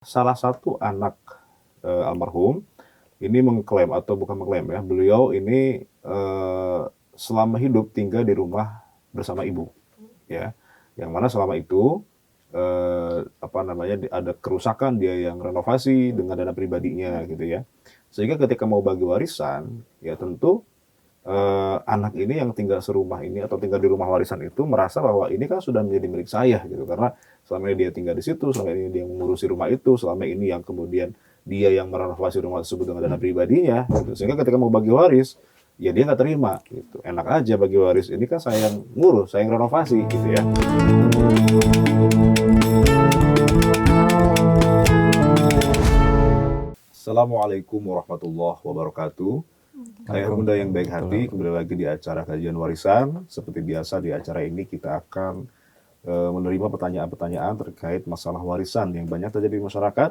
Salah satu anak, almarhum ini mengklaim atau bukan mengklaim ya, beliau ini, selama hidup tinggal di rumah bersama ibu, ya. Yang mana selama itu, apa namanya, ada kerusakan, dia yang renovasi dengan dana pribadinya gitu ya. Sehingga ketika mau bagi warisan, ya tentu, anak ini yang tinggal serumah ini atau tinggal di rumah warisan itu merasa bahwa ini kan sudah menjadi milik saya gitu, karena selama ini dia tinggal di situ, selama ini dia mengurusi rumah itu, selama ini yang kemudian dia yang merenovasi rumah tersebut dengan dana pribadinya gitu. Sehingga ketika mau bagi waris, ya dia nggak terima gitu. Enak aja bagi waris, ini kan saya yang ngurus, saya yang renovasi gitu ya. Assalamualaikum warahmatullahi wabarakatuh. Ayah bunda yang baik hati, kembali lagi di acara kajian warisan. Seperti biasa di acara ini kita akan menerima pertanyaan-pertanyaan terkait masalah warisan yang banyak terjadi di masyarakat,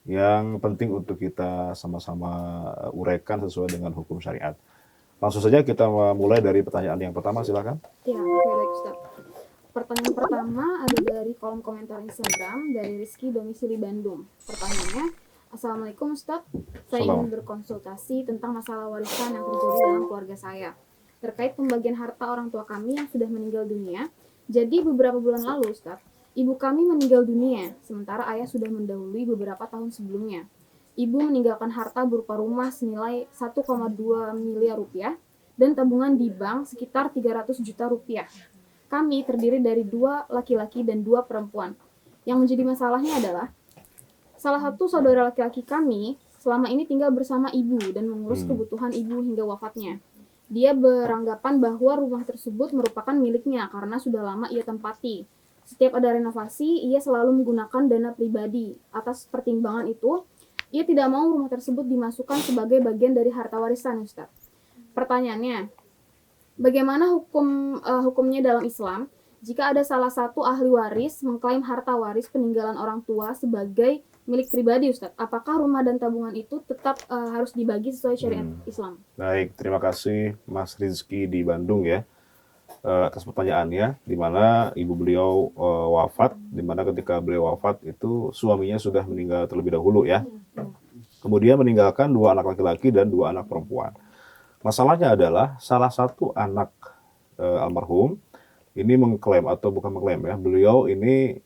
yang penting untuk kita sama-sama uraikan sesuai dengan hukum syariat. Langsung saja kita mulai dari pertanyaan yang pertama, silakan. Ya, oke, baik, Ustaz. Pertanyaan pertama ada dari kolom komentar Instagram dari Rizky domisili Bandung. Pertanyaannya, Assalamualaikum Ustaz, saya ingin berkonsultasi tentang masalah warisan yang terjadi dalam keluarga saya terkait pembagian harta orang tua kami yang sudah meninggal dunia. Jadi beberapa bulan lalu Ustaz, ibu kami meninggal dunia, sementara ayah sudah mendahului beberapa tahun sebelumnya. Ibu meninggalkan harta berupa rumah senilai 1,2 miliar rupiah dan tabungan di bank sekitar 300 juta rupiah. Kami terdiri dari 2 laki-laki dan 2 perempuan. Yang menjadi masalahnya adalah salah satu saudara laki-laki kami selama ini tinggal bersama ibu dan mengurus kebutuhan ibu hingga wafatnya. Dia beranggapan bahwa rumah tersebut merupakan miliknya karena sudah lama ia tempati. Setiap ada renovasi, ia selalu menggunakan dana pribadi. Atas pertimbangan itu, ia tidak mau rumah tersebut dimasukkan sebagai bagian dari harta warisan, Ustaz. Pertanyaannya, bagaimana hukumnya dalam Islam jika ada salah satu ahli waris mengklaim harta waris peninggalan orang tua sebagai milik pribadi, Ustaz? Apakah rumah dan tabungan itu tetap harus dibagi sesuai syariat Islam? Baik, terima kasih Mas Rizky di Bandung ya atas pertanyaannya, di mana ibu beliau wafat, di mana ketika beliau wafat itu suaminya sudah meninggal terlebih dahulu ya. Kemudian meninggalkan 2 anak laki-laki dan 2 anak perempuan. Masalahnya adalah salah satu anak almarhum ini mengklaim atau bukan mengklaim ya, beliau ini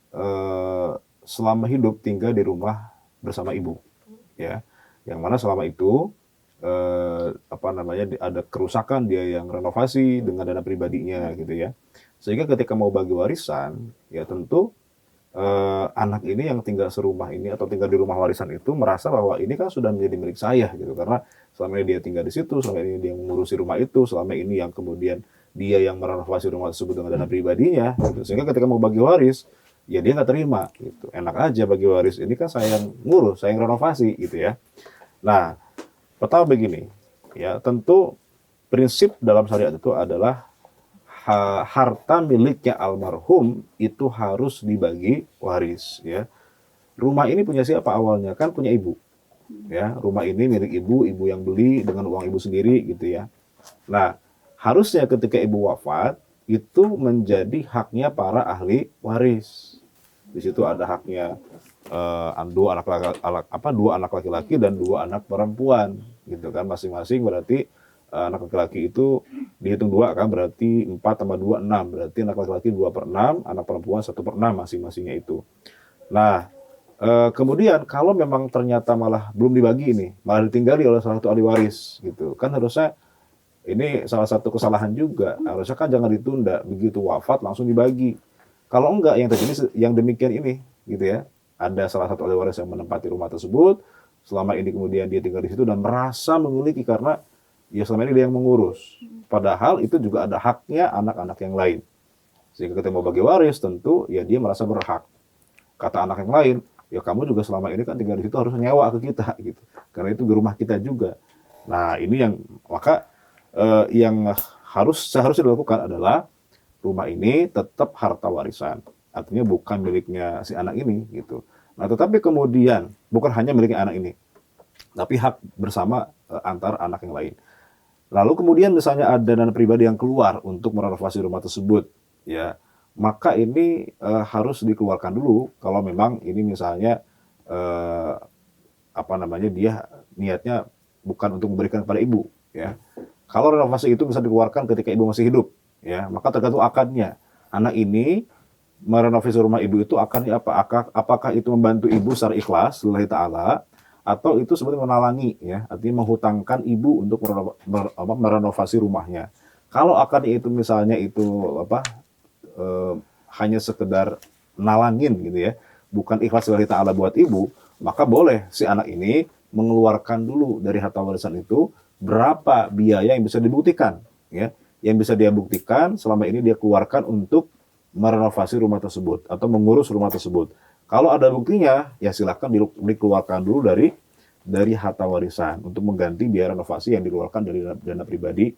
selama hidup tinggal di rumah bersama ibu, ya. Yang mana selama itu apa namanya, ada kerusakan, dia yang renovasi dengan dana pribadinya gitu ya. Sehingga ketika mau bagi warisan, ya tentu anak ini yang tinggal serumah ini atau tinggal di rumah warisan itu merasa bahwa ini kan sudah menjadi milik saya gitu, karena selama ini dia tinggal di situ, selama ini dia mengurusi rumah itu, selama ini yang kemudian dia yang merenovasi rumah tersebut dengan dana pribadinya gitu. Sehingga ketika mau bagi waris, ya dia nggak terima gitu. Enak aja bagi waris, ini kan saya yang ngurus, saya yang renovasi gitu ya. Nah, pertama begini, ya tentu prinsip dalam syariat itu adalah harta miliknya almarhum itu harus dibagi waris ya. Rumah ini punya siapa awalnya? Kan punya ibu. Ya, rumah ini milik ibu, ibu yang beli dengan uang ibu sendiri gitu ya. Nah, harusnya ketika ibu wafat itu menjadi haknya para ahli waris. Di situ ada haknya dua anak laki-laki dan 2 anak perempuan gitu kan, masing-masing berarti anak laki-laki itu dihitung 2 kan, berarti 4 tambah 2 6, berarti anak laki-laki 2/6, anak perempuan 1/6 masing-masingnya itu. Nah, kemudian kalau memang ternyata malah belum dibagi ini, malah ditinggali oleh salah satu ahli waris gitu, kan harusnya ini salah satu kesalahan juga, harusnya kan jangan ditunda, begitu wafat langsung dibagi. Kalau enggak, yang terjadi yang demikian ini gitu ya, ada salah satu ahli waris yang menempati rumah tersebut, selama ini kemudian dia tinggal di situ dan merasa memiliki karena ya selama ini dia yang mengurus. Padahal itu juga ada haknya anak-anak yang lain. Sehingga ketika mau bagi waris tentu ya dia merasa berhak. Kata anak yang lain, ya kamu juga selama ini kan tinggal di situ harus nyewa ke kita gitu. Karena itu di rumah kita juga. Nah, ini yang maka yang seharusnya dilakukan adalah rumah ini tetap harta warisan. Artinya bukan miliknya si anak ini gitu. Nah, tetapi kemudian bukan hanya miliknya anak ini, tapi hak bersama antar anak yang lain. Lalu kemudian misalnya ada dana pribadi yang keluar untuk merenovasi rumah tersebut, ya, maka ini harus dikeluarkan dulu kalau memang ini misalnya eh, apa namanya, dia niatnya bukan untuk memberikan kepada ibu, ya. Kalau renovasi itu bisa dikeluarkan ketika ibu masih hidup, ya, maka tergantung akadnya. Anak ini merenovasi rumah ibu itu akadnya apa? Apakah itu membantu ibu secara ikhlas, lillahi ta'ala, atau itu sebenarnya menalangi, ya, artinya menghutangkan ibu untuk merenovasi rumahnya. Kalau akadnya itu misalnya itu apa, eh, hanya sekedar nalangin gitu ya, bukan ikhlas lillahi ta'ala buat ibu, maka boleh si anak ini mengeluarkan dulu dari harta warisan itu berapa biaya yang bisa dibuktikan, ya, yang bisa dia buktikan selama ini dia keluarkan untuk merenovasi rumah tersebut atau mengurus rumah tersebut. Kalau ada buktinya, ya silahkan dikeluarkan dulu dari harta warisan untuk mengganti biaya renovasi yang dikeluarkan dari dana pribadi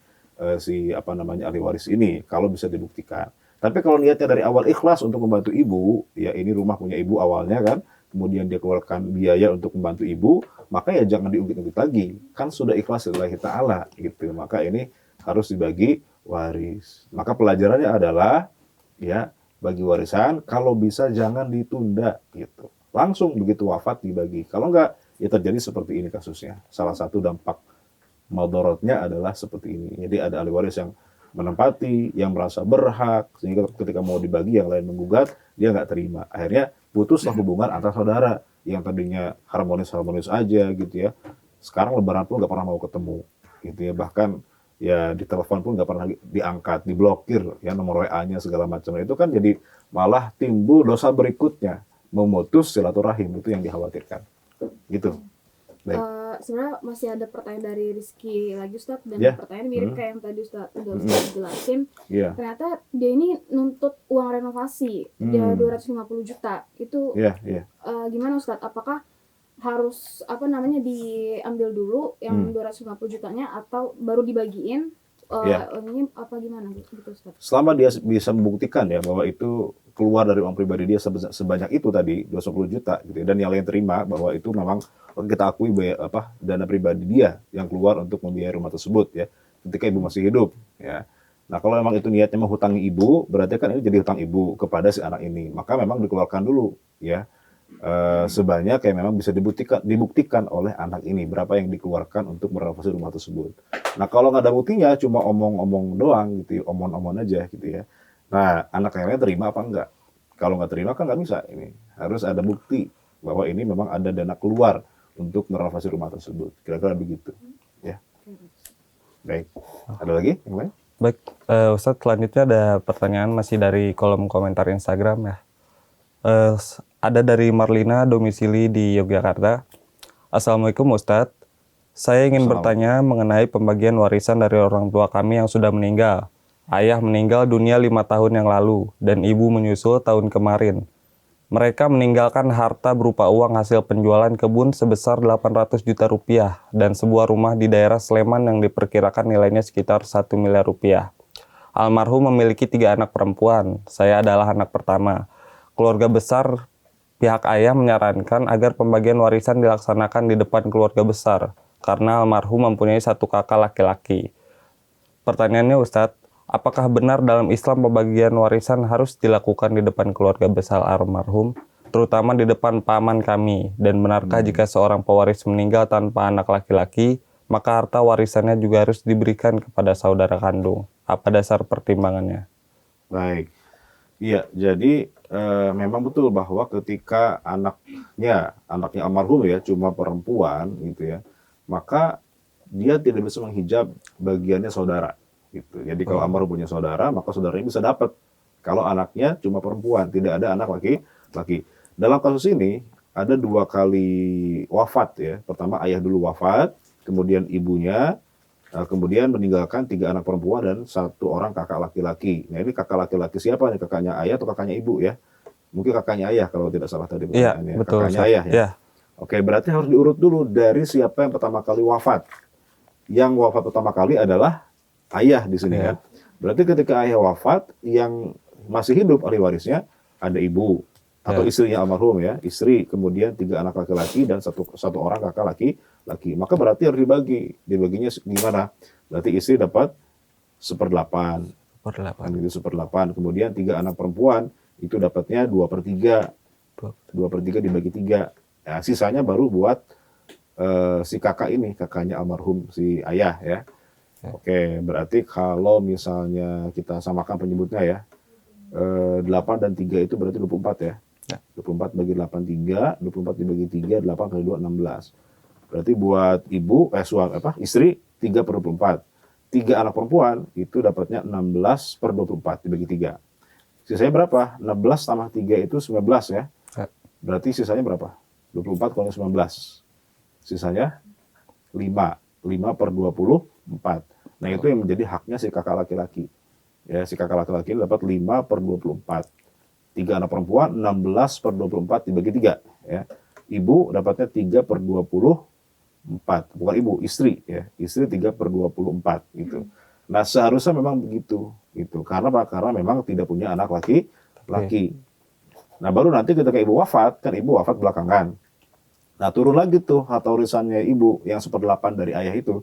si apa namanya ahli waris ini, kalau bisa dibuktikan. Tapi kalau niatnya dari awal ikhlas untuk membantu ibu, ya ini rumah punya ibu awalnya kan, kemudian dia keluarkan biaya untuk membantu ibu, maka ya jangan diungkit-ungkit lagi. Kan sudah ikhlas lillahi ta'ala gitu. Maka ini harus dibagi waris. Maka pelajarannya adalah, ya, bagi warisan kalau bisa jangan ditunda gitu. Langsung begitu wafat dibagi. Kalau enggak, ya terjadi seperti ini kasusnya. Salah satu dampak madorotnya adalah seperti ini. Jadi ada ahli waris yang menempati, yang merasa berhak, sehingga ketika mau dibagi yang lain menggugat, dia nggak terima. Akhirnya putuslah hubungan antar saudara yang tadinya harmonis-harmonis aja gitu ya. Sekarang lebaran pun nggak pernah mau ketemu gitu ya. Bahkan ya di telepon pun nggak pernah diangkat, diblokir ya nomor WA-nya segala macam. Itu kan jadi malah timbul dosa berikutnya, memutus silaturahim, itu yang dikhawatirkan. Gitu. Baik. Sebenarnya masih ada pertanyaan dari Rizky lagi Ustadz, dan Ya. pertanyaan mirip kayak yang tadi Ustadz udah Ustadz jelasin. Iya. Ternyata dia ini nuntut uang renovasi dia 250 juta. Itu Iya, iya. gimana Ustadz? Apakah harus apa namanya diambil dulu yang 250 jutanya atau baru dibagiin? Iya. Ini apa gimana gitu Ustadz? Selama dia bisa membuktikan ya bahwa itu keluar dari uang pribadi dia sebanyak itu tadi 210 juta gitu ya, dan yang lain terima bahwa itu memang kita akui dana pribadi dia yang keluar untuk membiayai rumah tersebut ya ketika ibu masih hidup ya. Nah, kalau memang itu niatnya menghutangi ibu, berarti kan ini jadi hutang ibu kepada si anak ini, maka memang dikeluarkan dulu ya. Sebanyak kayak memang bisa dibuktikan oleh anak ini berapa yang dikeluarkan untuk merenovasi rumah tersebut. Nah, kalau nggak ada buktinya, cuma omong-omong doang gitu, omong-omong aja gitu ya. Nah, anak yang lain terima apa enggak? Kalau nggak terima kan nggak bisa ini. Harus ada bukti bahwa ini memang ada dana keluar untuk merenovasi rumah tersebut. Kira-kira begitu. Ya. Baik. Ada lagi yang lain? Baik, Ustadz, selanjutnya ada pertanyaan masih dari kolom komentar Instagram ya. Ada dari Marlina, domisili di Yogyakarta. Assalamualaikum Ustadz, saya ingin bertanya mengenai pembagian warisan dari orang tua kami yang sudah meninggal. Ayah meninggal dunia 5 tahun yang lalu, dan ibu menyusul tahun kemarin. Mereka meninggalkan harta berupa uang hasil penjualan kebun sebesar 800 juta rupiah dan sebuah rumah di daerah Sleman yang diperkirakan nilainya sekitar 1 miliar rupiah. Almarhum memiliki 3 anak perempuan, saya adalah anak pertama. Keluarga besar pihak ayah menyarankan agar pembagian warisan dilaksanakan di depan keluarga besar, karena almarhum mempunyai 1 kakak laki-laki. Pertanyaannya Ustadz, apakah benar dalam Islam pembagian warisan harus dilakukan di depan keluarga besar almarhum, terutama di depan paman kami? Dan benarkah jika seorang pewaris meninggal tanpa anak laki-laki, maka harta warisannya juga harus diberikan kepada saudara kandung? Apa dasar pertimbangannya? Baik. Iya, jadi memang betul bahwa ketika anaknya almarhum ya cuma perempuan gitu ya, maka dia tidak bisa menghijab bagiannya saudara gitu. Jadi kalau almarhum punya saudara, maka saudaranya bisa dapat. Kalau anaknya cuma perempuan, tidak ada anak laki-laki. Dalam kasus ini ada 2 kali wafat ya. Pertama ayah dulu wafat, kemudian ibunya, kemudian meninggalkan 3 anak perempuan dan 1 orang kakak laki-laki. Nah, ini kakak laki-laki siapa nih? Kakaknya ayah atau kakaknya ibu ya? Mungkin kakaknya ayah kalau tidak salah tadi Iya, pertanyaannya. betul. Kakaknya ayah ya. Ya. Oke, berarti harus diurut dulu dari siapa yang pertama kali wafat. Yang wafat pertama kali adalah ayah di sini kan. Berarti ketika ayah wafat, yang masih hidup ahli warisnya ada ibu atau istrinya almarhum ya, istri, kemudian 3 anak laki-laki dan satu orang kakak laki-laki. Maka berarti harus dibaginya gimana? Berarti istri dapat 1/8, kan itu 1/8. Kemudian 3 anak perempuan itu dapatnya 2/3. 2/3 dibagi 3, Ya, sisanya baru buat si kakak ini, kakaknya almarhum si ayah ya. Oke, berarti kalau misalnya kita samakan penyebutnya ya, 8 dan 3 itu berarti 24 ya. Ya. 24 bagi 8, 3, 24 dibagi 3, 8 kali 2, 16. Berarti buat ibu, istri, 3 per 24. 3 anak perempuan, itu dapatnya 16 per 24 dibagi 3. Sisanya berapa? 16 tambah 3 itu 19 ya. Ya. Berarti sisanya berapa? 24 kali 19. Sisanya 5. 5 per 24. Nah, itu yang menjadi haknya si kakak laki-laki. Ya, si kakak laki-laki dapat 5 per 24. 3 anak perempuan, 16 per 24 dibagi 3. Ya. Ibu dapatnya 3 per 24. Bukan ibu, istri. Ya. Istri 3 per 24. Gitu. Nah, seharusnya memang begitu. Gitu. Karena apa? Karena memang tidak punya anak laki-laki. Nah, baru nanti ketika ibu wafat, kan ibu wafat belakangan. Nah, turun lagi tuh harta warisannya ibu yang 1/8 dari ayah itu.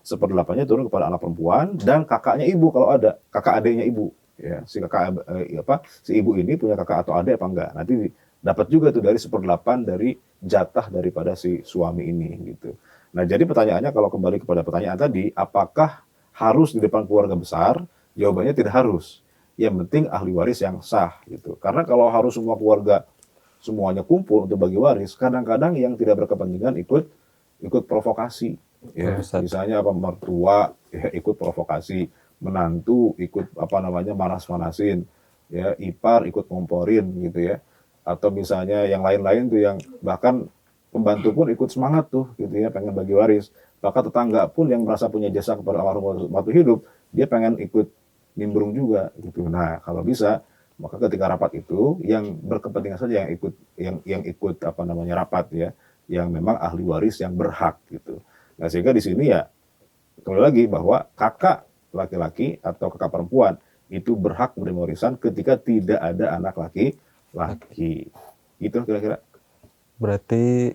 1/8-nya turun kepada anak perempuan dan kakaknya ibu kalau ada, kakak adiknya ibu. Ya, si si ibu ini punya kakak atau adik apa enggak? Nanti dapat juga tuh dari 1/8 dari jatah daripada si suami ini gitu. Nah, jadi pertanyaannya kalau kembali kepada pertanyaan tadi, apakah harus di depan keluarga besar? Jawabannya tidak harus. Yang penting ahli waris yang sah gitu. Karena kalau harus semua keluarga semuanya kumpul untuk bagi waris, kadang-kadang yang tidak berkepentingan ikut provokasi. Ya, misalnya mertua ya, ikut provokasi, menantu ikut manas-manasin, ya, ipar ikut ngomporin gitu ya. Atau misalnya yang lain-lain tuh yang bahkan pembantu pun ikut semangat tuh gitu ya, pengen bagi waris. Bahkan tetangga pun yang merasa punya jasa kepada almarhum waktu hidup, dia pengen ikut nimbrung juga gitu. Nah, kalau bisa maka ketika rapat itu yang berkepentingan saja yang ikut rapat ya, yang memang ahli waris yang berhak gitu. Nah, sehingga di sini ya kembali lagi bahwa kakak laki-laki atau kakak perempuan itu berhak menerima warisan ketika tidak ada anak laki-laki. Itu kira-kira. Berarti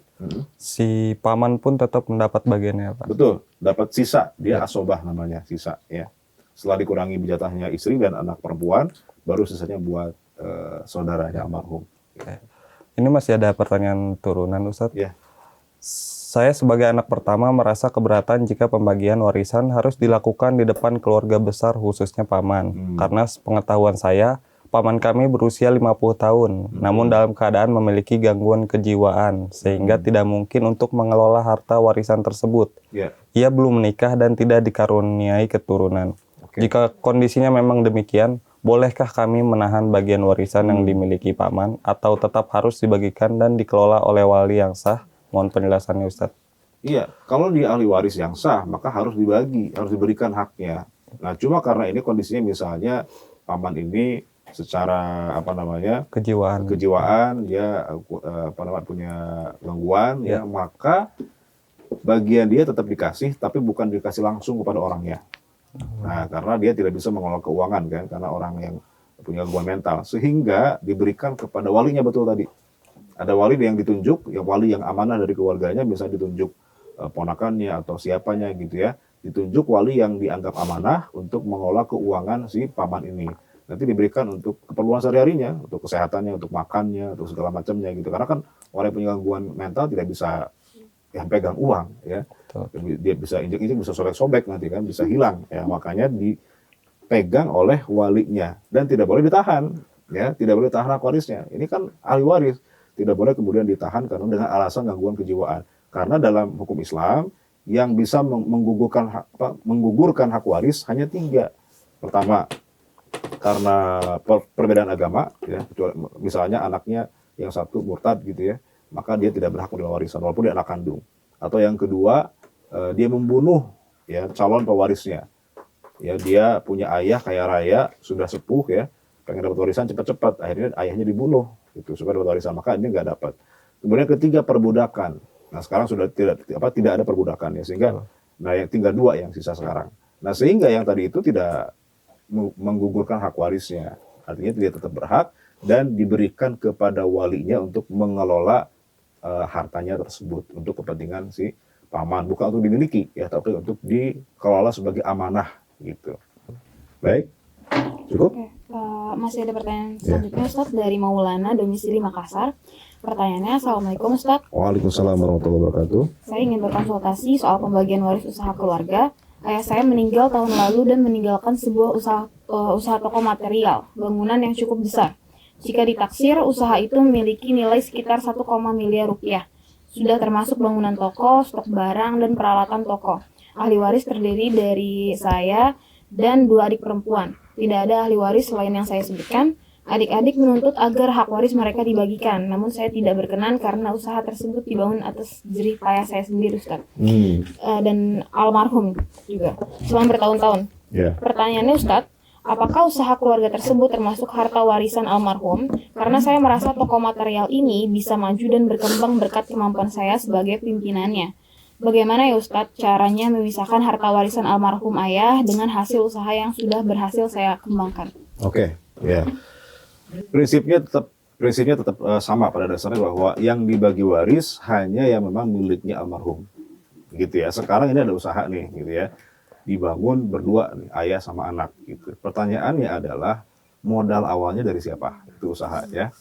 si paman pun tetap mendapat bagiannya, Pak. Betul, dapat sisa, dia asobah namanya, sisa ya. Setelah dikurangi jatahnya istri dan anak perempuan, baru sisanya buat saudaranya almarhum. Ini masih ada pertanyaan turunan, Ustadz. Ya. Saya sebagai anak pertama merasa keberatan jika pembagian warisan harus dilakukan di depan keluarga besar khususnya paman. Karena pengetahuan saya, paman kami berusia 50 tahun, namun dalam keadaan memiliki gangguan kejiwaan, sehingga tidak mungkin untuk mengelola harta warisan tersebut. Ia belum menikah dan tidak dikaruniai keturunan. Jika kondisinya memang demikian, bolehkah kami menahan bagian warisan yang dimiliki paman atau tetap harus dibagikan dan dikelola oleh wali yang sah? Mohon penjelasannya, Ustadz. Iya, kalau dia ahli waris yang sah, maka harus dibagi, harus diberikan haknya. Nah, cuma karena ini kondisinya misalnya paman ini secara kejiwaan dia punya gangguan ya, maka bagian dia tetap dikasih, tapi bukan dikasih langsung kepada orangnya. Nah, karena dia tidak bisa mengelola keuangan kan, karena orang yang punya gangguan mental, sehingga diberikan kepada walinya. Betul tadi, ada wali yang ditunjuk, yang wali yang amanah dari keluarganya, bisa ditunjuk ponakannya atau siapanya gitu ya, ditunjuk wali yang dianggap amanah untuk mengelola keuangan si paman ini. Nanti diberikan untuk keperluan sehari-harinya, untuk kesehatannya, untuk makannya, untuk segala macamnya gitu. Karena kan orang yang punya gangguan mental tidak bisa pegang uang ya. Dia bisa injek-injek, bisa sobek-sobek nanti kan, bisa hilang ya. Makanya dipegang oleh walinya dan tidak boleh ditahan ya, tidak boleh ditahan hak warisnya. Ini kan ahli waris, tidak boleh kemudian ditahan karena dengan alasan gangguan kejiwaan. Karena dalam hukum Islam yang bisa menggugurkan hak waris hanya 3. Pertama, karena perbedaan agama ya, misalnya anaknya yang satu murtad gitu ya, maka dia tidak berhak menerima warisan walaupun dia anak kandung. Atau yang kedua, dia membunuh ya calon pewarisnya. Ya, dia punya ayah kaya raya, sudah sepuh ya, pengen dapat warisan cepat-cepat, akhirnya ayahnya dibunuh gitu supaya dapat warisan, maka ini nggak dapat. Kemudian ketiga, perbudakan. Nah, sekarang sudah tidak ada perbudakan ya, sehingga yang tinggal 2 yang sisa sekarang. Nah, sehingga yang tadi itu tidak menggugurkan hak warisnya. Artinya dia tetap berhak dan diberikan kepada walinya untuk mengelola hartanya tersebut untuk kepentingan si paman, bukan untuk dimiliki ya, tapi untuk dikelola sebagai amanah gitu. Baik, cukup. Masih ada pertanyaan selanjutnya, Ustadz, dari Maulana domisili Makassar. Pertanyaannya, Assalamualaikum Ustadz. Waalaikumsalam warahmatullahi wabarakatuh. Saya ingin berkonsultasi soal pembagian waris usaha keluarga. Ayah saya meninggal tahun lalu dan meninggalkan sebuah usaha toko material, bangunan yang cukup besar. Jika ditaksir, usaha itu memiliki nilai sekitar 1, miliar rupiah. Sudah termasuk bangunan toko, stok barang, dan peralatan toko. Ahli waris terdiri dari saya dan 2 adik perempuan. Tidak ada ahli waris selain yang saya sebutkan. Adik-adik menuntut agar hak waris mereka dibagikan, namun saya tidak berkenan karena usaha tersebut dibangun atas jerih payah saya sendiri, Ustaz. Dan almarhum juga, selama bertahun-tahun. Ya. Pertanyaannya, Ustaz, apakah usaha keluarga tersebut termasuk harta warisan almarhum? Karena saya merasa toko material ini bisa maju dan berkembang berkat kemampuan saya sebagai pimpinannya. Bagaimana ya Ustadz caranya memisahkan harta warisan almarhum ayah dengan hasil usaha yang sudah berhasil saya kembangkan? Oke, ya. Prinsipnya tetap sama pada dasarnya, bahwa yang dibagi waris hanya yang memang miliknya almarhum. Gitu ya. Sekarang ini ada usaha nih, gitu ya. Dibangun berdua nih, ayah sama anak gitu. Pertanyaannya adalah modal awalnya dari siapa? Itu usaha ya.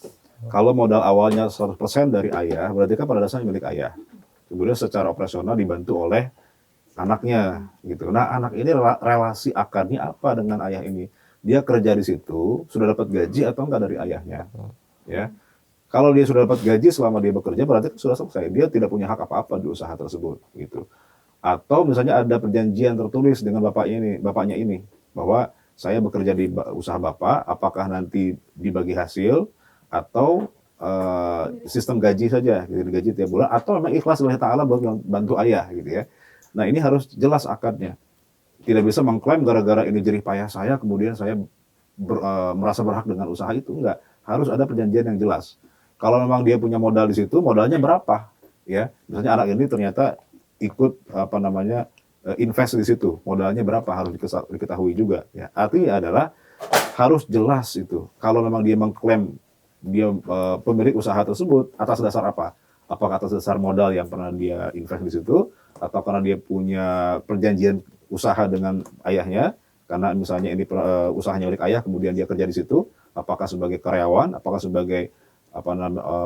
Kalau modal awalnya 100% dari ayah, berarti kan pada dasarnya milik ayah. Kemudian secara operasional dibantu oleh anaknya gitu. Nah, anak ini relasi akarnya apa dengan ayah ini? Dia kerja di situ, sudah dapat gaji atau enggak dari ayahnya? Ya. Kalau dia sudah dapat gaji selama dia bekerja, berarti sudah selesai. Dia tidak punya hak apa-apa di usaha tersebut gitu. Atau misalnya ada perjanjian tertulis dengan bapaknya ini bahwa saya bekerja di usaha bapak, apakah nanti dibagi hasil atau sistem gaji saja, gitu, gaji tiap bulan, atau memang ikhlas lillahi ta'ala buat bantu ayah gitu ya. Nah, ini harus jelas akadnya. Tidak bisa mengklaim gara-gara ini jerih payah saya kemudian saya merasa berhak dengan usaha itu. Enggak, harus ada perjanjian yang jelas. Kalau memang dia punya modal di situ, modalnya berapa ya? Misalnya anak ini ternyata ikut invest di situ, modalnya berapa harus diketahui juga ya. Artinya adalah harus jelas itu. Kalau memang dia mengklaim dia pemilik usaha tersebut, atas dasar apa? Apakah atas dasar modal yang pernah dia invest di situ, atau karena dia punya perjanjian usaha dengan ayahnya, karena misalnya ini usahanya milik ayah, kemudian dia kerja di situ, apakah sebagai karyawan, apakah sebagai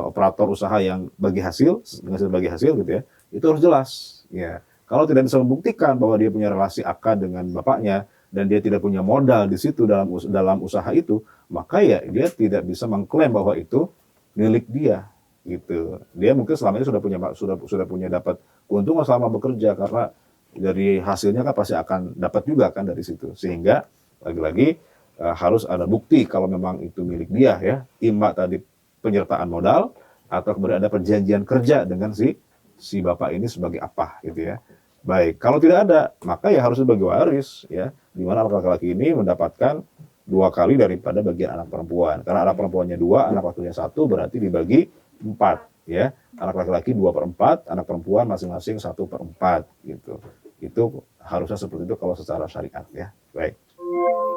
operator usaha yang bagi hasil, gitu ya, itu harus jelas. Ya, kalau tidak bisa membuktikan bahwa dia punya relasi akad dengan bapaknya dan dia tidak punya modal di situ dalam usaha itu, maka ya dia tidak bisa mengklaim bahwa itu milik dia. Gitu. Dia mungkin selama ini sudah punya dapat keuntungan selama bekerja, karena dari hasilnya kan pasti akan dapat juga kan dari situ. Sehingga lagi-lagi harus ada bukti kalau memang itu milik dia ya. Imma tadi penyertaan modal atau kemudian ada perjanjian kerja dengan si bapak ini sebagai apa gitu ya. Baik, kalau tidak ada maka ya harus sebagai waris ya. Di mana anak laki-laki ini mendapatkan 2 kali daripada bagian anak perempuan. Karena anak perempuannya 2, anak lakinya 1, berarti dibagi 4 ya. Anak laki-laki 2/4, anak perempuan masing-masing 1/4 gitu. Itu harusnya seperti itu kalau secara syariat ya. Baik.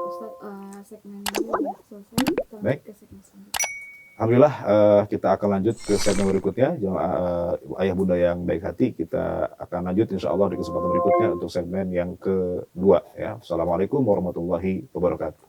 Ustaz, segmen ini sudah selesai. Kita lanjut ke segmen selanjutnya. Alhamdulillah, kita akan lanjut ke segmen berikutnya. Ayah bunda yang baik hati, kita akan lanjut insya Allah di kesempatan berikutnya untuk segmen yang kedua ya. Assalamualaikum warahmatullahi wabarakatuh.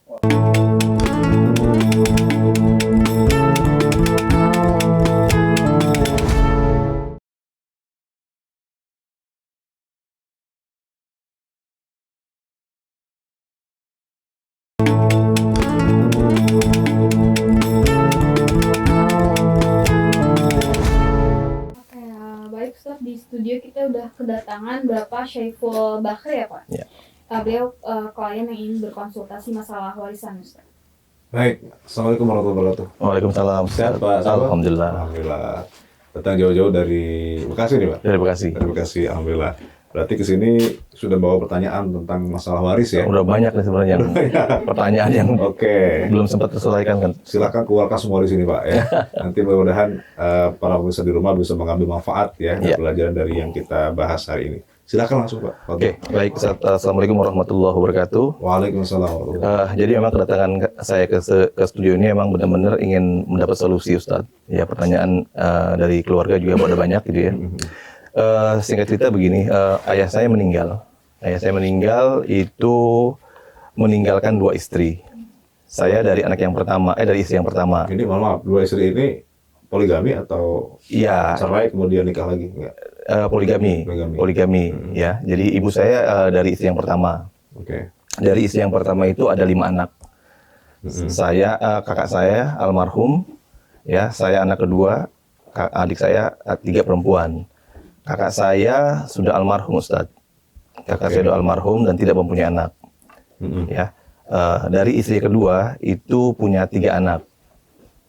Baik Ustaz, di studio kita udah kedatangan Bapak Syaiful Bakri ya Pak? Ya. Beliau klien yang ingin berkonsultasi masalah warisan Ustaz. Baik, Assalamualaikum warahmatullahi wabarakatuh. Waalaikumsalam. Sehat Pak? Alhamdulillah. Alhamdulillah. Datang jauh-jauh dari Bekasi nih Pak? Dari Bekasi. Dari Bekasi, Alhamdulillah. Berarti ke sini sudah bawa pertanyaan tentang masalah waris ya? Udah banyak nih sebenarnya pertanyaan yang Oke. belum sempat terselesaikan kan. Silakan keluarkan semua di sini Pak ya. Nanti mudah-mudahan para pemirsa di rumah bisa mengambil manfaat ya dari pelajaran dari yang kita bahas hari ini. Silakan langsung Pak. Oke, baik. Assalamualaikum warahmatullahi wabarakatuh. Waalaikumsalam. Jadi memang kedatangan saya ke studio ini memang benar-benar ingin mendapat solusi Ustadz. Ya, pertanyaan dari keluarga juga ada banyak gitu ya. Singkat cerita begini, ayah saya meninggal. Ayah saya meninggal itu meninggalkan 2 istri. Saya dari anak yang pertama, dari istri yang pertama. Ini mohon maaf, 2 istri ini poligami atau Iya, cerai kemudian nikah lagi? Enggak. poligami, Poligami. poligami. Ya, jadi ibu saya dari istri yang pertama. Oke. Dari istri yang pertama itu ada 5 anak. Saya, kakak saya almarhum, ya, saya anak kedua, adik saya 3 perempuan. Kakak saya sudah almarhum, Ustadz. Kakak saya sudah almarhum dan tidak mempunyai anak. Ya, dari istri kedua itu punya 3 anak.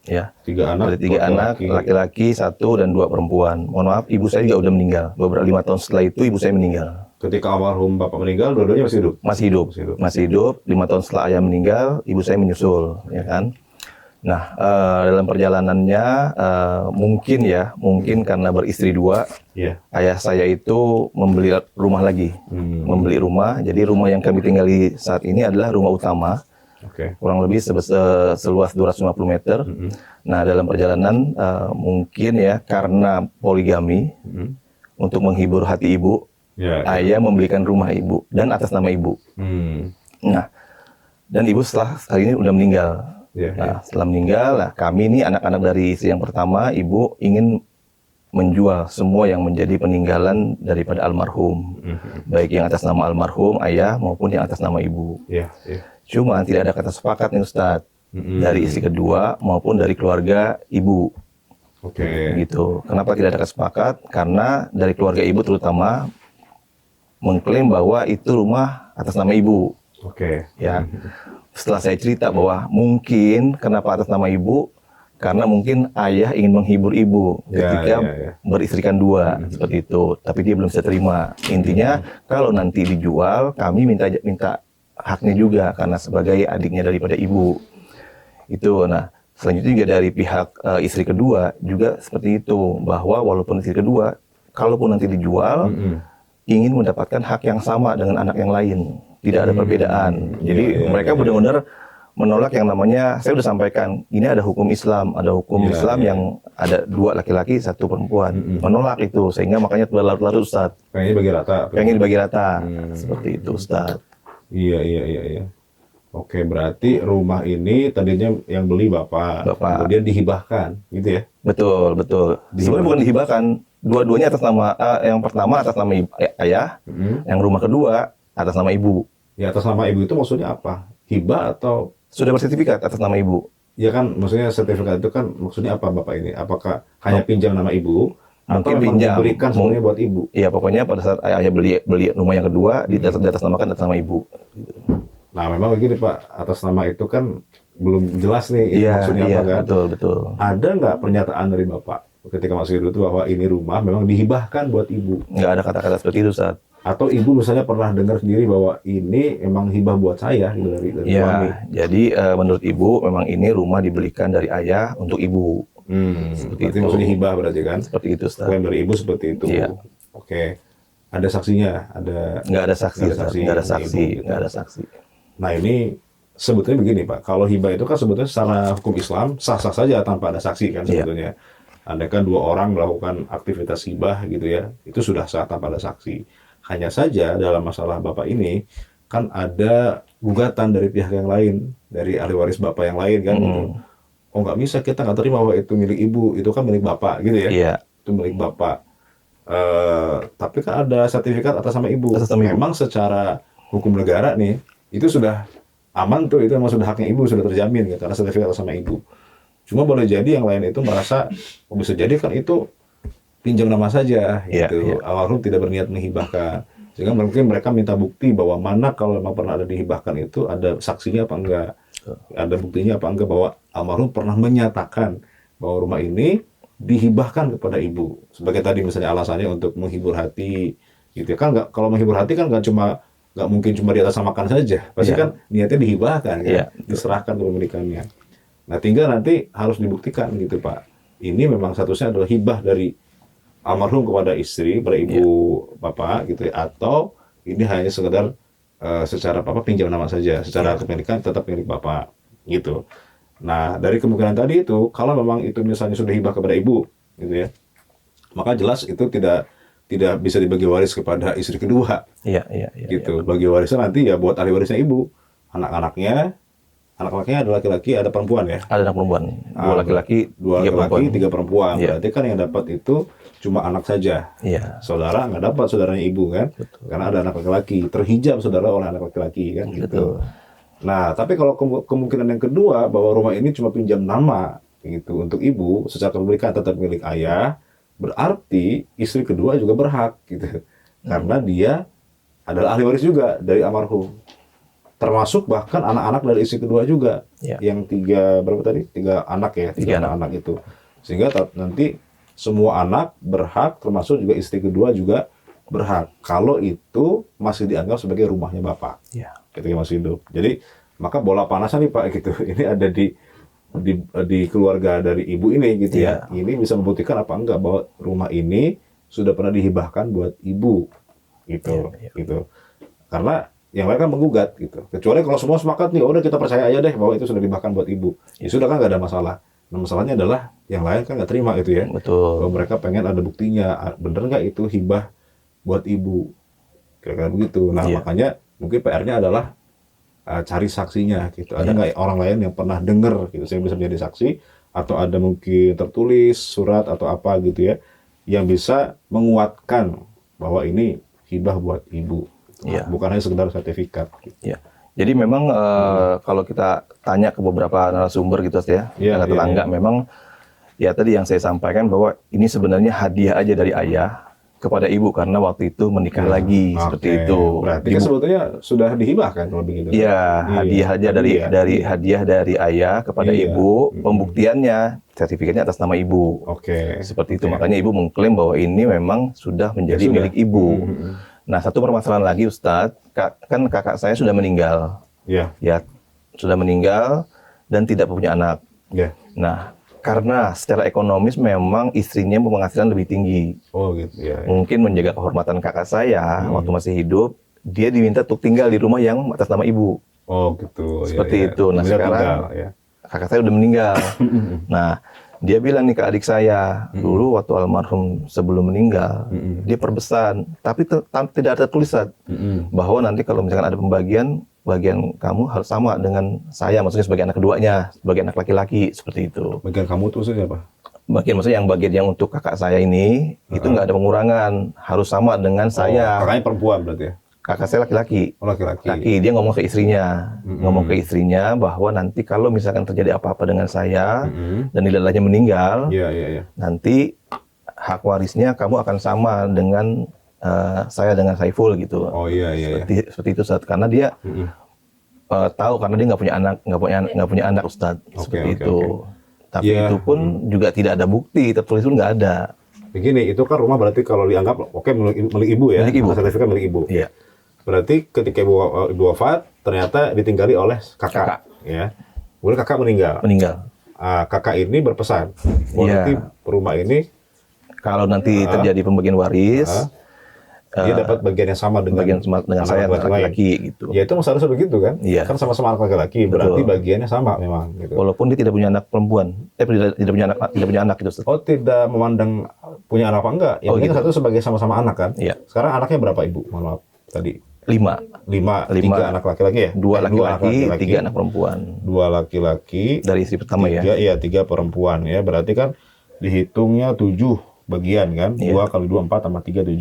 Ya, 3 anak. ada 3 anak, laki-laki 1 dan 2 perempuan. Mohon maaf, ibu saya juga udah meninggal. Beberapa 5 tahun setelah itu ibu saya meninggal. Ketika almarhum bapak meninggal, dua-duanya masih hidup? Masih hidup, masih hidup. 5 tahun setelah ayah meninggal, ibu saya menyusul, ya kan. Nah, dalam perjalanannya mungkin karena beristri 2, Iya. ayah saya itu membeli rumah lagi, membeli rumah. Jadi rumah yang kami tinggali saat ini adalah rumah utama, Oke. kurang lebih seluas 250 meter. Nah, dalam perjalanan mungkin ya karena poligami, untuk menghibur hati ibu, Ya. ayah membelikan rumah ibu dan atas nama ibu. Nah, dan ibu setelah hari ini udah meninggal. Ya, Nah, setelah meninggal, nah, kami ini anak-anak dari istri yang pertama, ibu ingin menjual semua yang menjadi peninggalan daripada almarhum, baik yang atas nama almarhum ayah maupun yang atas nama ibu. Ya. Ya. Cuma tidak ada kata sepakat nih Ustadz, dari istri kedua maupun dari keluarga ibu. Oke. Gitu. Kenapa tidak ada kata sepakat? Karena dari keluarga ibu terutama mengklaim bahwa itu rumah atas nama ibu. Oke. Ya, setelah saya cerita bahwa mungkin kenapa atas nama ibu, karena mungkin ayah ingin menghibur ibu ketika beristrikan 2 seperti itu, tapi dia belum bisa terima. Intinya kalau nanti dijual, kami minta haknya juga karena sebagai adiknya daripada ibu. Itu. Nah, selanjutnya juga dari pihak istri kedua juga seperti itu, bahwa walaupun istri kedua, kalaupun nanti dijual, ingin mendapatkan hak yang sama dengan anak yang lain, tidak ada perbedaan. Jadi mereka benar-benar menolak yang namanya, saya sudah sampaikan, ini ada hukum Islam, yang ada 2 laki-laki, 1 perempuan. Menolak itu, sehingga makanya berlarut-larut Ustadz. Pengen dibagi rata. Pengen dibagi rata, seperti itu Ustadz. Iya. Oke, berarti rumah ini tadinya yang beli bapak. Kemudian dihibahkan, gitu ya? Betul. Sebenarnya bukan dihibahkan, dua-duanya atas nama, yang pertama atas nama ayah, yang rumah kedua atas nama ibu. Ya, atas nama ibu itu maksudnya apa? Hibah atau? Sudah bersertifikat atas nama ibu. Ya kan, maksudnya sertifikat itu kan maksudnya apa bapak ini? Apakah hanya pinjam nama ibu? Atau memang diberikan semuanya buat ibu? Iya, pokoknya pada saat ayah beli rumah yang kedua, di atas namakan atas nama ibu. Nah, memang begini Pak, atas nama itu kan belum jelas nih ini maksudnya apa kan? Betul. Ada nggak pernyataan dari bapak ketika masih hidup itu bahwa ini rumah memang dihibahkan buat ibu? Nggak ada kata-kata seperti itu saat. Atau ibu misalnya pernah dengar sendiri bahwa ini memang hibah buat saya gitu dari suami? Jadi menurut ibu memang ini rumah dibelikan dari ayah untuk ibu. Seperti itu. Maksudnya hibah berarti kan? Seperti itu Ustaz. Klaim dari ibu seperti itu. Iya. Oke. Ada saksinya? Nggak ada saksi. Nggak ada saksi. Nah ini sebetulnya begini Pak, kalau hibah itu kan sebetulnya secara hukum Islam sah-sah saja tanpa ada saksi kan sebetulnya. Andaikan 2 orang melakukan aktivitas hibah gitu ya, itu sudah sah tanpa ada saksi. Hanya saja dalam masalah Bapak ini kan ada gugatan dari pihak yang lain, dari ahli waris Bapak yang lain kan. Gitu. Oh nggak bisa, kita nggak terima bahwa itu milik ibu, itu kan milik Bapak gitu ya. Iya. Itu milik Bapak. Tapi kan ada sertifikat atas nama ibu. Memang secara hukum negara nih, itu sudah aman tuh, itu memang sudah haknya ibu, sudah terjamin gitu, karena sertifikat atas nama ibu. Cuma boleh jadi yang lain itu merasa, bisa jadi kan itu pinjam nama saja gitu. Almarhum tidak berniat menghibahkan. Sehingga mungkin mereka minta bukti bahwa mana kalau memang pernah ada dihibahkan itu ada saksinya apa enggak. Ada buktinya apa enggak bahwa almarhum pernah menyatakan bahwa rumah ini dihibahkan kepada ibu. Sebagai tadi misalnya alasannya untuk menghibur hati gitu ya. Kan enggak, kalau menghibur hati kan nggak mungkin cuma diatasnamakan saja, pasti kan niatnya dihibahkan, kan? Diserahkan kepemilikannya. Nah, tinggal nanti harus dibuktikan gitu Pak. Ini memang statusnya adalah hibah dari almarhum kepada istri, pada ibu bapak gitu ya, atau ini hanya sekedar secara pinjam nama saja, secara kepemilikan tetap milik bapak gitu. Nah, dari kemungkinan tadi itu, kalau memang itu misalnya sudah hibah kepada ibu, gitu ya, maka jelas itu tidak bisa dibagi waris kepada istri kedua. Iya. Gitu. Bagi warisnya nanti ya buat ahli warisnya ibu, anak-anaknya, anak lakinya ada laki-laki, ada perempuan ya. Ada anak perempuan, dua laki-laki, Dua tiga perempuan. laki-laki, 3 perempuan. Iya. Berarti kan yang dapat itu cuma anak saja. Iya. Saudara nggak dapat saudaranya ibu kan, karena ada anak laki-laki, terhijab saudara oleh anak laki-laki kan gitu. Betul. Nah, tapi kalau kemungkinan yang kedua bahwa rumah ini cuma pinjam nama gitu untuk ibu, secara kepemilikan tetap milik ayah, berarti istri kedua juga berhak gitu, karena dia adalah ahli waris juga dari almarhum, termasuk bahkan anak-anak dari istri kedua juga, Ya. yang 3 berapa tadi? 3 anak ya, 3 Tiga anak itu, sehingga nanti semua anak berhak, termasuk juga istri kedua juga berhak, kalau itu masih dianggap sebagai rumahnya bapak Iya. ketika masih hidup. Jadi maka bola panasnya nih Pak gitu, ini ada di keluarga dari ibu ini gitu ya. Ini bisa membuktikan apa enggak bahwa rumah ini sudah pernah dihibahkan buat ibu gitu, gitu. Karena yang lain kan menggugat gitu. Kecuali kalau semua sepakat nih, udah kita percaya aja deh bahwa itu sudah dihibahkan buat ibu. Ya sudah kan nggak ada masalah. Nah masalahnya adalah yang lain kan nggak terima gitu ya. Betul. Bahwa mereka pengen ada buktinya, bener nggak itu hibah buat ibu, kira-kira begitu. Nah makanya mungkin PR-nya adalah cari saksinya gitu. Ada nggak orang lain yang pernah dengar gitu, saya bisa menjadi saksi, atau ada mungkin tertulis surat atau apa gitu ya, yang bisa menguatkan bahwa ini hibah buat ibu, bukan hanya sekedar sertifikat. Ya. Jadi memang kalau kita tanya ke beberapa narasumber gitu ya, tetangga memang ya tadi yang saya sampaikan bahwa ini sebenarnya hadiah aja dari ayah kepada ibu karena waktu itu menikah lagi seperti itu. Berarti kan sebetulnya sudah dihibahkan kalau begitu. Iya, hadiah aja dari hadiah dari ayah kepada ibu, pembuktiannya sertifikatnya atas nama ibu. Seperti itu. Makanya ibu mengklaim bahwa ini memang sudah menjadi milik ibu. Nah, satu permasalahan lagi Ustadz, kan kakak saya sudah meninggal. Ya, sudah meninggal dan tidak punya anak. Nah, karena secara ekonomis memang istrinya penghasilan lebih tinggi. Mungkin menjaga kehormatan kakak saya waktu masih hidup, dia diminta untuk tinggal di rumah yang atas nama ibu. Seperti itu. Nah sekarang kakak saya udah meninggal. Nah dia bilang nih ke adik saya, dulu waktu almarhum sebelum meninggal, dia perbesan, tapi tidak ada tulisan bahwa nanti kalau misalkan ada pembagian, bagian kamu harus sama dengan saya, maksudnya sebagai anak keduanya, sebagai anak laki-laki, seperti itu. Bagian kamu itu maksudnya apa? Maksudnya yang untuk kakak saya ini, itu nggak ada pengurangan, harus sama dengan saya. Kakaknya perempuan berarti ya? Kakak saya laki-laki. Laki-laki. Dia ngomong ke istrinya, bahwa nanti kalau misalkan terjadi apa-apa dengan saya, dan nilainya meninggal, nanti hak warisnya kamu akan sama dengan saya dengan Saiful gitu. Seperti itu Ustadz, karena dia tahu karena dia nggak punya anak Ustadz, seperti itu. Tapi itu pun juga tidak ada bukti, tertulis pun nggak ada. Begini, itu kan rumah berarti kalau dianggap milik ibu ya, sertifikat milik ibu. Berarti ketika ibu wafat ternyata ditinggali oleh kakak. Ya, kemudian kakak meninggal. Kakak ini berpesan, nanti rumah ini kalau nanti terjadi pembagian waris, dia dapat bagian yang sama dengan saya laki-laki gitu. Ya itu seharusnya begitu kan? Kan sama-sama anak laki-laki, berarti bagiannya sama memang. Gitu. Walaupun dia tidak punya anak perempuan, tidak punya anak gitu. Oh, tidak memandang punya anak apa enggak? Yang penting satu sebagai sama-sama anak kan? Sekarang anaknya berapa ibu? Mohon maaf tadi. 5. 3 anak laki-laki ya? 2 laki-laki, 3 anak perempuan. 2 laki-laki dari istri pertama 3 perempuan ya. Berarti kan dihitungnya 7 bagian kan? 2 kali 2 4 tambah 3 7.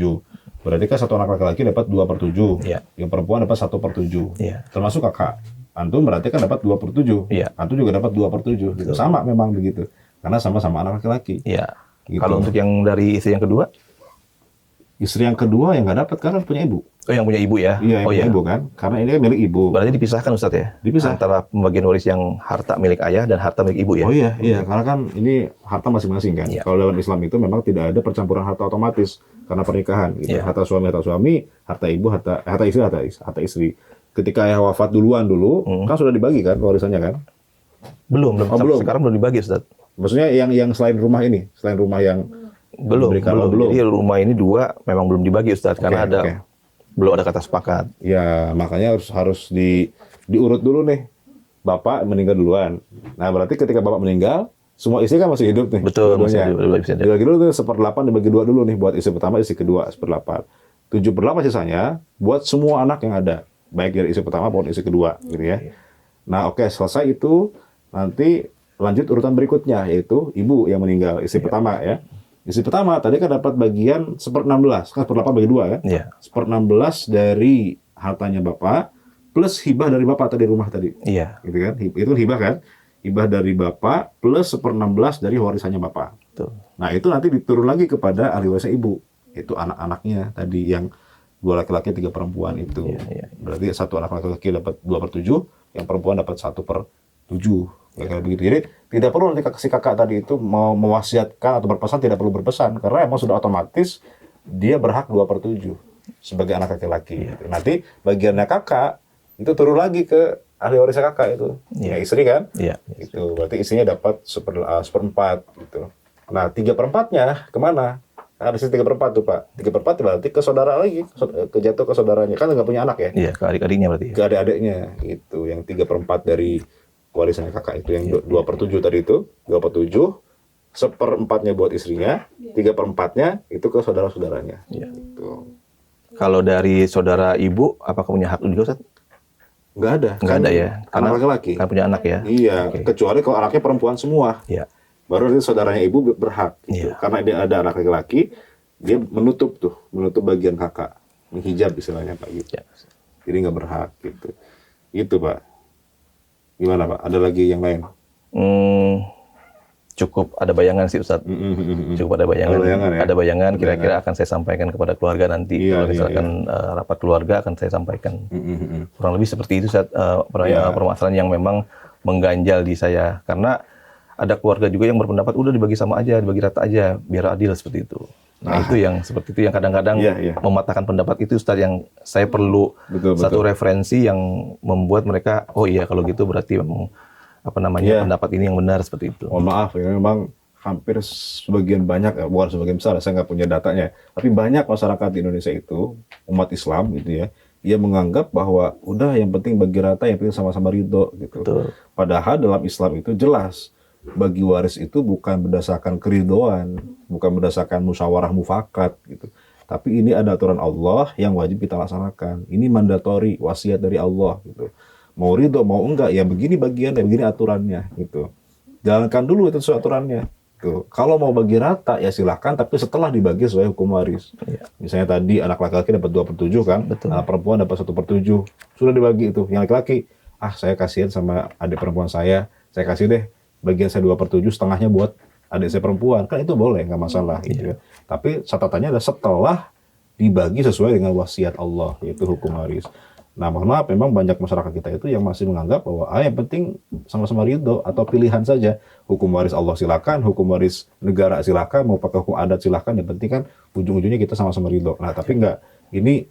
Berarti kan satu anak laki-laki dapat 2/7. Yang perempuan dapat 1/7. Termasuk kakak. Antum berarti kan dapat 2/7. Antum juga dapat 2/7. Gitu. Sama memang begitu. Karena sama-sama anak laki-laki. Gitu. Kalau untuk yang dari istri yang kedua? Istri yang kedua yang nggak dapat karena punya ibu. Oh, yang punya ibu ya? Iya, yang punya ibu kan. Karena ini kan milik ibu. Berarti dipisahkan Ustadz ya? Dipisah. Antara pembagian waris yang harta milik ayah dan harta milik ibu ya? Oh iya. Karena kan ini harta masing-masing kan. Kalau dalam Islam itu memang tidak ada percampuran harta otomatis karena pernikahan. Gitu. Harta suami, harta ibu, harta istri. Ketika ayah wafat duluan kan sudah dibagi kan warisannya kan? Belum. Sekarang belum dibagi Ustadz. Maksudnya yang selain rumah ini, selain rumah yang belum. Jadi rumah ini 2 memang belum dibagi Ustadz, karena belum ada kata sepakat. Ya, makanya harus diurut dulu nih. Bapak meninggal duluan. Nah, berarti ketika bapak meninggal, semua istri kan masih hidup nih. Betul, masih hidup. Dibagi dulu tuh 1/8 dibagi 2 dulu nih buat istri pertama, istri kedua 1/8. 7/8 sisanya buat semua anak yang ada, baik dari istri pertama maupun istri kedua, gitu ya. Nah, oke, selesai itu nanti lanjut urutan berikutnya yaitu ibu yang meninggal, istri pertama ya. Istri pertama tadi kan dapat bagian 1/16, kan 1/8 bagi 2 kan? Iya. 1/16 dari hartanya bapak plus hibah dari bapak tadi rumah tadi. Iya. Gitu kan? Itu kan hibah kan? Hibah dari bapak plus 1/16 dari warisannya bapak. Betul. Nah, itu nanti diturun lagi kepada ahli warisnya ibu. Itu anak-anaknya tadi yang 2 laki-laki 3 perempuan itu. Iya. Berarti satu anak laki-laki dapat 2/7, yang perempuan dapat 1/7. Kayak begitu. Jadi tidak perlu nanti si kakak tadi itu mau mewasiatkan atau berpesan, tidak perlu berpesan karena emang sudah otomatis dia berhak 2/7 sebagai anak laki-laki. Nanti bagiannya kakak itu turun lagi ke ahli warisnya kakak itu, ya istri kan? Iya. Itu berarti istrinya dapat 1/4 gitu. Nah, 3/4-nya kemana? Ada sisi 3/4 tuh Pak. 3/4 berarti ke saudara lagi, jatuh ke saudaranya. Kan nggak punya anak ya? Iya, ke adik-adiknya berarti. Ke adik-adiknya itu. Yang 3/4 dari warisannya kakak itu. Yang 2/7 tadi itu. 2/7. 1/4-nya buat istrinya. 3/4-nya itu ke saudara-saudaranya. Iya. Gitu. Kalau dari saudara ibu, apakah punya hak juga, Ustaz? Nggak ada. Nggak ada ya? Anak laki-laki. Kan punya anak ya? Iya. Oke. Kecuali kalau anaknya perempuan semua. Iya. Baru nanti saudaranya ibu berhak gitu. Iya. Karena dia ada anak laki-laki, dia menutup bagian kakak, menghijab istilahnya Pak gitu. Ya. Jadi nggak berhak gitu. Itu Pak. Gimana Pak? Ada lagi yang lain? Cukup ada bayangan sih Ustadz. Cukup ada bayangan. Ada bayangan ya? Ada bayangan kira-kira akan saya sampaikan kepada keluarga nanti. Iya, Kalau misalkan rapat keluarga akan saya sampaikan. Kurang lebih seperti itu Ustadz, permasalahan yang memang mengganjal di saya. Karena ada keluarga juga yang berpendapat udah dibagi sama aja, dibagi rata aja, biar adil seperti itu. Nah, itu yang seperti itu yang kadang-kadang mematahkan pendapat itu Ustadz, yang saya perlu satu referensi yang membuat mereka, oh iya kalau gitu berarti memang pendapat ini yang benar seperti itu. Mohon maaf ya, memang hampir sebagian banyak, bukan sebagian besar, saya nggak punya datanya, tapi banyak masyarakat di Indonesia itu, umat Islam gitu ya, ia menganggap bahwa udah yang penting bagi rata, yang penting sama-sama ridho gitu. Betul. Padahal dalam Islam itu jelas, bagi waris itu bukan berdasarkan keridhoan, bukan berdasarkan musyawarah mufakat gitu. Tapi ini ada aturan Allah yang wajib kita laksanakan. Ini mandatori, wasiat dari Allah gitu. Mau ridho mau enggak ya begini bagiannya, begini aturannya gitu. Jalankan dulu itu sesuai aturannya. Tuh. Kalau mau bagi rata ya silahkan, tapi setelah dibagi sesuai hukum waris. Iya. Misalnya tadi anak laki-laki dapat 2/7 kan, Betul. anak perempuan dapat 1/7. Sudah dibagi itu. Yang laki-laki, saya kasihan sama adik perempuan saya kasih deh bagian saya 2/7, setengahnya buat adik saya perempuan. Kan itu boleh, nggak masalah gitu ya. Tapi catatannya adalah setelah dibagi sesuai dengan wasiat Allah, yaitu hukum waris. Nah, mohon maaf, memang banyak masyarakat kita itu yang masih menganggap bahwa yang penting sama-sama ridho atau pilihan saja. Hukum waris Allah silakan, hukum waris negara silakan, mau pakai hukum adat silakan, yang penting kan ujung-ujungnya kita sama-sama ridho. Nah, tapi enggak, ini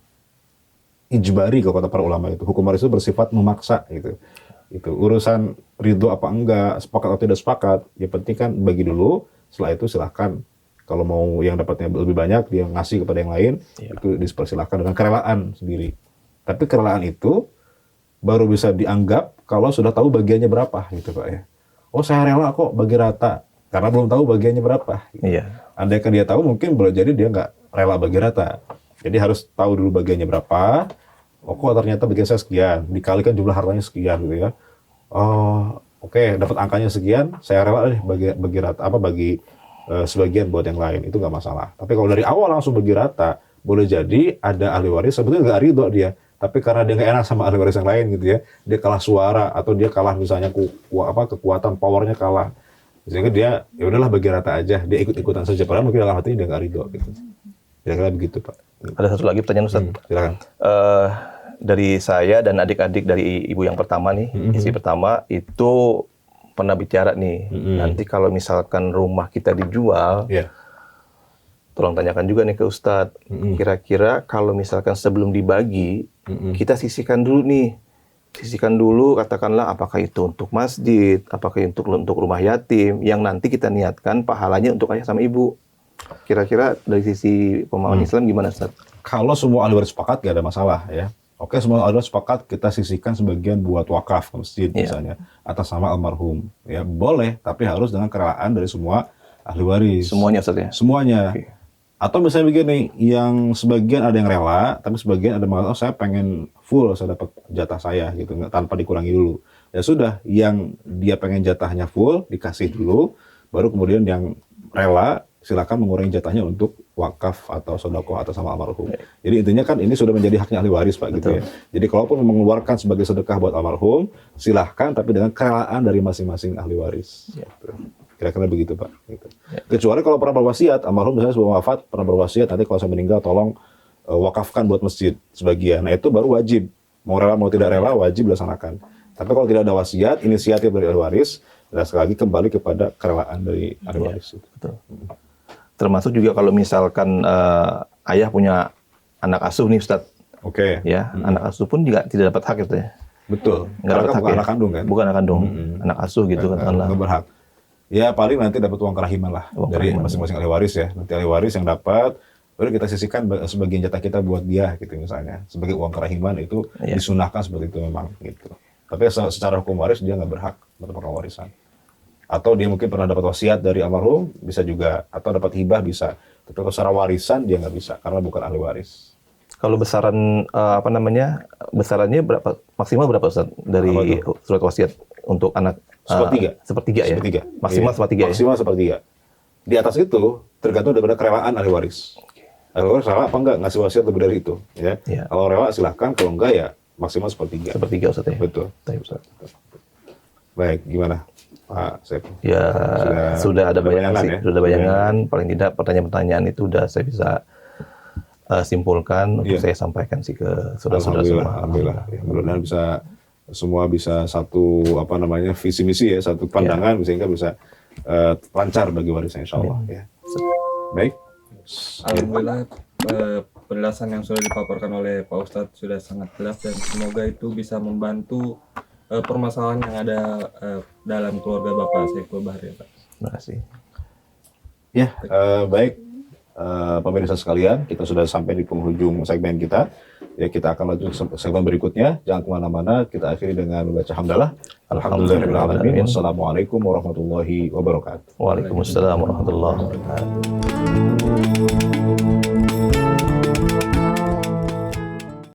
ijbari kalau kata para ulama itu. Hukum waris itu bersifat memaksa gitu. Itu urusan ridho apa enggak, sepakat atau tidak sepakat, yang penting kan bagi dulu, setelah itu silakan. Kalau mau yang dapatnya lebih banyak, dia ngasih kepada yang lain, itu dipersilakan dengan kerelaan sendiri. Tapi kerelaan itu baru bisa dianggap kalau sudah tahu bagiannya berapa gitu Pak ya. Oh saya rela kok bagi rata, karena belum tahu bagiannya berapa. Gitu. Iya. Andaikan dia tahu mungkin boleh jadi dia nggak rela bagi rata. Jadi harus tahu dulu bagiannya berapa. Oh kok ternyata bagian saya sekian, dikalikan jumlah hartanya sekian gitu ya. Oh oke, dapat angkanya sekian, saya rela deh bagi rata, bagi sebagian buat yang lain, itu nggak masalah. Tapi kalau dari awal langsung bagi rata, boleh jadi ada ahli waris sebetulnya nggak ridho dia, tapi karena dia nggak enak sama ahli waris yang lain gitu ya, dia kalah suara atau dia kalah misalnya kekuatan powernya kalah, sehingga dia ya udahlah bagi rata aja, dia ikut-ikutan saja, padahal mungkin dalam hatinya dia nggak ridho gitu. Kira-kira begitu Pak. Ada satu lagi pertanyaan Ustaz. Silakan. Dari saya dan adik-adik dari ibu yang pertama nih, istri pertama itu pernah bicara nih, nanti kalau misalkan rumah kita dijual, tolong tanyakan juga nih ke Ustadz, kira-kira kalau misalkan sebelum dibagi, kita sisihkan dulu nih, katakanlah apakah itu untuk masjid, apakah itu untuk rumah yatim, yang nanti kita niatkan pahalanya untuk ayah sama ibu. Kira-kira dari sisi pemahaman Islam gimana Ustadz? Kalau semua ahli waris sepakat gak ada masalah ya. Oke, semua ahli waris sepakat kita sisihkan sebagian buat wakaf ke masjid misalnya, atas nama almarhum. Ya boleh, tapi harus dengan kerelaan dari semua ahli waris. Semuanya Ustadz ya? Semuanya. Okay. Atau misalnya begini, yang sebagian ada yang rela, tapi sebagian ada mengatakan saya pengen full, saya dapat jatah saya gitu, tanpa dikurangi dulu. ya sudah, yang dia pengen jatahnya full dikasih dulu, baru kemudian yang rela silakan mengurangi jatahnya untuk wakaf atau sedekah atau sama almarhum. Jadi intinya kan ini sudah menjadi haknya ahli waris, Pak, gitu ya. Jadi kalaupun mengeluarkan sebagai sedekah buat almarhum, silahkan tapi dengan kerelaan dari masing-masing ahli waris. Gitu. Kira-kira begitu, Pak. Gitu. Kecuali kalau pernah berwasiat, almarhum misalnya sebelum wafat pernah berwasiat, nanti kalau saya meninggal tolong wakafkan buat masjid sebagian. Nah itu baru wajib. Mau rela mau tidak rela wajib dilaksanakan. Tapi kalau tidak ada wasiat, inisiatif dari ahli waris, dan sekali lagi kembali kepada kerelaan dari ahli waris. Betul. Termasuk juga kalau misalkan ayah punya anak asuh nih Ustadz, ya anak asuh pun juga tidak dapat hak itu ya. Betul. Nggak dapat hak bukan ya? anak kandung kan? Bukan anak kandung, anak asuh gitu kan. Nggak berhak. Ya paling nanti dapat uang kerahiman lah dari masing-masing ahli waris ya. Nanti ahli waris yang dapat, baru kita sisihkan sebagian jatah kita buat dia gitu misalnya. Sebagai uang kerahiman itu disunahkan seperti itu memang gitu. Tapi secara hukum waris dia nggak berhak mendapatkan warisan. Atau dia mungkin pernah dapat wasiat dari almarhum, bisa juga. Atau dapat hibah, bisa. Tapi kalau secara warisan, dia nggak bisa. Karena bukan ahli waris. Kalau besaran, besarannya berapa, maksimal berapa Ustaz? Dari surat wasiat untuk anak? Sepertiga. Sepertiga ya? Sepertiga. Maksimal sepertiga ya? Maksimal sepertiga. Di atas itu, tergantung daripada kerelaan ahli waris. Ahli waris rela apa enggak ngasih wasiat lebih dari itu. Ya. Kalau rela silahkan, kalau enggak ya maksimal sepertiga. Sepertiga Ustaz ya? Betul. Ustaz. Baik, gimana? Pak Saif. Ya, sudah ada bayangan sih, ya? sudah ada bayangan. Paling tidak pertanyaan-pertanyaan itu sudah saya bisa simpulkan untuk saya sampaikan sih ke saudara-saudara semua. Alhamdulillah. Ya, mudah-mudahan semua bisa satu visi misi ya, satu pandangan sehingga bisa lancar bagi warisnya insya Allah. Ya. Baik. Alhamdulillah penjelasan yang sudah dipaparkan oleh Pak Ustadz sudah sangat jelas dan semoga itu bisa membantu permasalahan yang ada dalam keluarga Bapak Saiful Bahri, Pak. Terima kasih. Ya, baik pemirsa sekalian, kita sudah sampai di penghujung segmen kita. Ya, kita akan lanjut ke segmen berikutnya. Jangan kemana-mana, kita akhiri dengan membaca hamdalah. Alhamdulillahirrahmanirrahim. Wassalamualaikum warahmatullahi wabarakatuh. Waalaikumsalam warahmatullahi wabarakatuh.